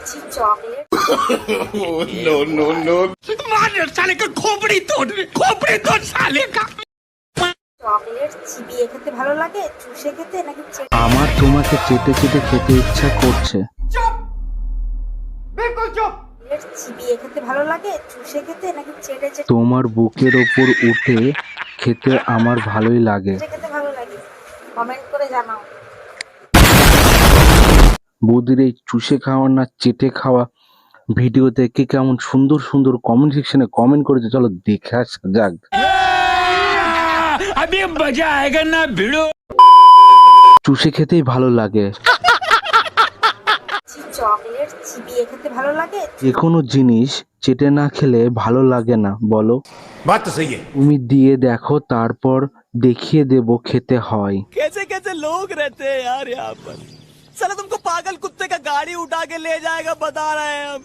Chocolate no no no मार साले का खोपड़ी तोड़ साले का চকলেট চিবিয়ে খেতে ভালো লাগে, চুষে খেতে নাকি আমার তোমাকে চেটে চেটে খেতে ইচ্ছা করছে। চকলেট চিবিয়ে খেতে ভালো লাগে, চুষে খেতে নাকি চেটে চেটে তোমার বুকের ওপর উঠে খেতে আমার ভালোই লাগে। খেতে ভালো লাগে? কমেন্ট করে জানাও। বৌদির এই চুষে খাওয়া না চেটে খাওয়া ভিডিও দেখে কেমন সুন্দর সুন্দর কমেন্ট সেকশনে কমেন্ট করেছে, চলো দেখে আসা যাক। अभी मजा आएगा ना भिड़ो। চুষে খেতেই ভালো লাগে। চকলেট চিবিয়ে খেতে ভালো লাগে, যে কোনো জিনিস চেটে না খেলে ভালো লাগে না, বলো? बात तो सही है। তুমি দিয়ে দেখো, তারপর দেখিয়ে দেব খেতে হয়। कैसे कैसे लोग रहते हैं यार यहाँ पर। साला तुमको पागल कुत्ते का गाड़ी उठा के ले जाएगा बता रहे हैं हम।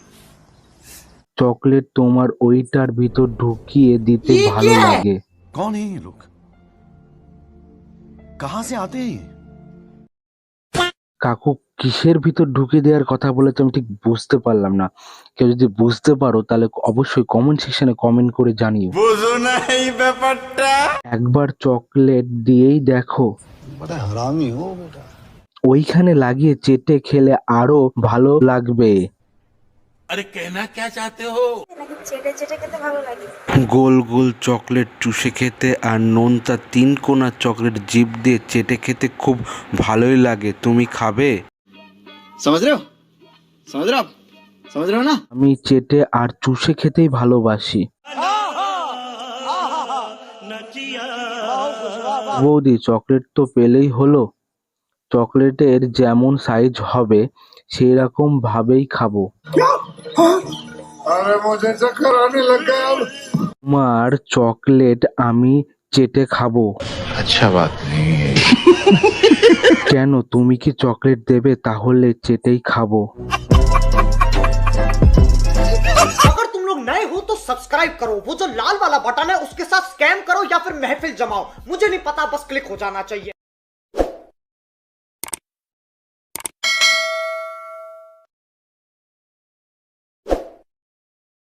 চকলেট তোমার ওইটার ভিতর ঢুকিয়ে দিতে ভালো লাগে। कौन है ये लोग? कहाँ से आते हैं ये? কাকু কিসের ভিতর ঢুকে দেওয়ার কথা বলেছে আমি ঠিক বুঝতে পারলাম না। কেউ যদি বুঝতে পারো তাহলে অবশ্যই কমেন্ট সেকশনে কমেন্ট করে জানিও। বুঝো না এই ব্যাপারটা। একবার চকলেট দিয়েই দেখো, बड़ा हरामी हो बेटा। ওইখানে লাগিয়ে চেটে খেলে আরো ভালো লাগবে। अरे कहना क्या चाहते हो? নাকি চেটে চেটে খেতে ভালো লাগে? গোল গোল চকলেট চুষে খেতে আর নোনতা 3 কোনা চকলেট জিভ দিয়ে চেটে খেতে খুব ভালোই লাগে। তুমি খাবে? समझ रहे हो? समझ रहे हो आप? समझ रहे हो ना? আমি চেটে আর চুষে খেতেই ভালোবাসি। বৌদি চকলেট তো পেলেই হলো, চকলেটের যেমন সাইজ হবে সেই রকম ভাবেই খাবো। তোমার চকলেট আমি চেটে খাবো। अच्छा बात नहीं है। কেন, তুমি কি চকলেট দেবে? তাহলে চেটেই খাবো। अगर तुम लोग नए हो तो सब्सक्राइब करो, वो जो लाल वाला बटन है उसके साथ स्कैम करो या फिर महफिल जमाओ, मुझे नहीं पता, बस क्लिक हो जाना चाहिए।